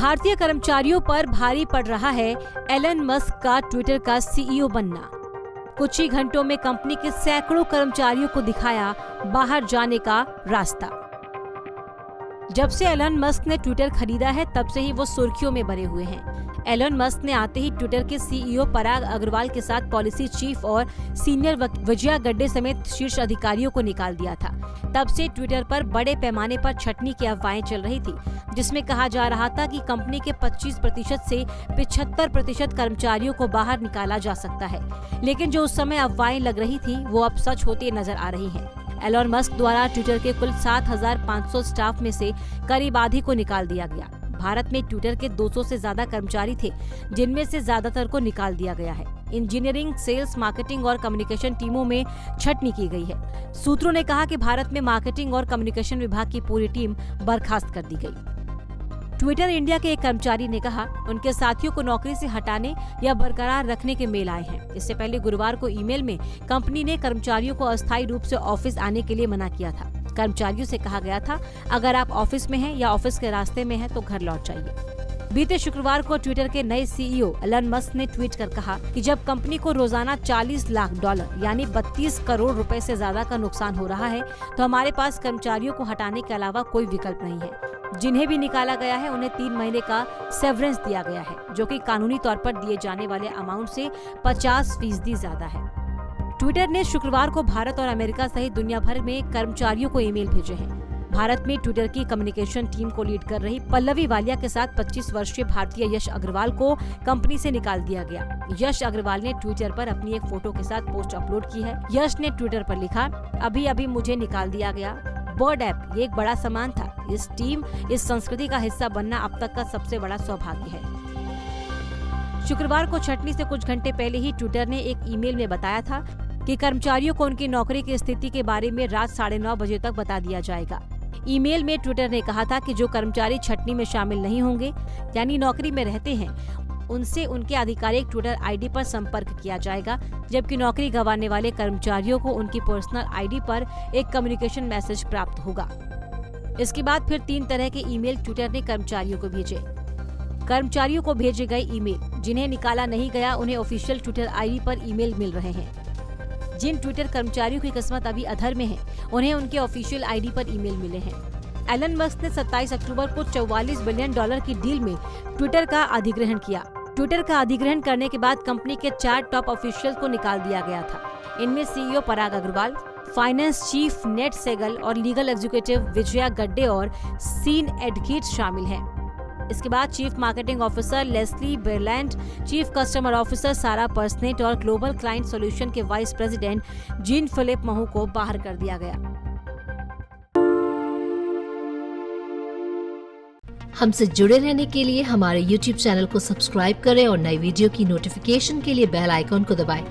भारतीय कर्मचारियों पर भारी पड़ रहा है एलन मस्क का ट्विटर का सीईओ बनना। कुछ ही घंटों में कंपनी के सैकड़ों कर्मचारियों को दिखाया बाहर जाने का रास्ता। जब से एलन मस्क ने ट्विटर खरीदा है तब से ही वो सुर्खियों में बने हुए हैं। एलन मस्क ने आते ही ट्विटर के सीईओ पराग अग्रवाल के साथ पॉलिसी चीफ और सीनियर विजया गड्डे समेत शीर्ष अधिकारियों को निकाल दिया था। तब से ट्विटर पर बड़े पैमाने पर छटनी की अफवाहें चल रही थी, जिसमें कहा जा रहा था कि कंपनी के 25% से 75% कर्मचारियों को बाहर निकाला जा सकता है। लेकिन जो उस समय अफवाहें लग रही थी वो अब सच होती नजर आ रही हैं। एलन मस्क द्वारा ट्विटर के कुल 7,500 स्टाफ में से करीब आधी को निकाल दिया गया। भारत में ट्विटर के 200 से ज्यादा कर्मचारी थे, जिनमें से ज्यादातर को निकाल दिया गया है। इंजीनियरिंग, सेल्स, मार्केटिंग और कम्युनिकेशन टीमों में छटनी की गई है। सूत्रों ने कहा कि भारत में मार्केटिंग और कम्युनिकेशन विभाग की पूरी टीम बर्खास्त कर दी गई। ट्विटर इंडिया के एक कर्मचारी ने कहा, उनके साथियों को नौकरी से हटाने या बरकरार रखने के मेल आए हैं। इससे पहले गुरुवार को ईमेल में कंपनी ने कर्मचारियों को अस्थायी रूप से ऑफिस आने के लिए मना किया था। कर्मचारियों से कहा गया था, अगर आप ऑफिस में हैं या ऑफिस के रास्ते में हैं तो घर लौट जाइए। बीते शुक्रवार को ट्विटर के नए सीईओ एलन मस्क ने ट्वीट कर कहा कि जब कंपनी को रोजाना $40 लाख यानी 32 करोड़ रुपए से ज्यादा का नुकसान हो रहा है तो हमारे पास कर्मचारियों को हटाने के अलावा कोई विकल्प नहीं है। जिन्हें भी निकाला गया है उन्हें 3 महीने का सेवरेंस दिया गया है, जो कि कानूनी तौर पर दिए जाने वाले अमाउंट से 50% ज्यादा है। ट्विटर ने शुक्रवार को भारत और अमेरिका सहित दुनिया भर में कर्मचारियों को ईमेल भेजे हैं। भारत में ट्विटर की कम्युनिकेशन टीम को लीड कर रही पल्लवी वालिया के साथ 25 वर्षीय भारतीय यश अग्रवाल को कंपनी से निकाल दिया गया। यश अग्रवाल ने ट्विटर पर अपनी एक फोटो के साथ पोस्ट अपलोड की है। यश ने ट्विटर पर लिखा, अभी मुझे निकाल दिया गया। बर्ड ऐप ये एक बड़ा सम्मान था। इस संस्कृति का हिस्सा बनना अब तक का सबसे बड़ा सौभाग्य है। शुक्रवार को छटनी से कुछ घंटे पहले ही ट्विटर ने एक ईमेल में बताया था कि कर्मचारियों को उनकी नौकरी की स्थिति के बारे में रात 9:30 बजे तक बता दिया जाएगा। ईमेल में ट्विटर ने कहा था कि जो कर्मचारी छटनी में शामिल नहीं होंगे यानी नौकरी में रहते हैं, उनसे उनके आधिकारिक ट्विटर आईडी पर संपर्क किया जाएगा, जबकि नौकरी गंवाने वाले कर्मचारियों को उनकी पर्सनल आईडी पर एक कम्युनिकेशन मैसेज प्राप्त होगा। इसके बाद फिर 3 तरह के ईमेल ट्विटर ने कर्मचारियों को भेजे। कर्मचारियों को भेजे गए ईमेल, जिन्हें निकाला नहीं गया उन्हें ऑफिशियल ट्विटर आईडी पर ईमेल मिल रहे हैं। जिन ट्विटर कर्मचारियों की किस्मत अभी अधर में है उन्हें उनके ऑफिशियल आईडी पर ईमेल मिले हैं। एलन मस्क ने 27 अक्टूबर को $44 बिलियन की डील में ट्विटर का अधिग्रहण किया। ट्विटर का अधिग्रहण करने के बाद कंपनी के 4 टॉप ऑफिशियल को निकाल दिया गया था। इनमें CEO Parag Agrawal, finance chief Ned Segal और लीगल एग्जीक्यूटिव विजया गड्डे और सीन एडकीट शामिल हैं। इसके बाद chief marketing officer Leslie Berland, chief customer officer Sarah Personette और ग्लोबल क्लाइंट सॉल्यूशन के vice president Jean Philippe Meheu को बाहर कर दिया गया। हमसे जुड़े रहने के लिए हमारे YouTube चैनल को सब्सक्राइब करें और नई वीडियो की नोटिफिकेशन के लिए बेल आइकॉन को दबाएं।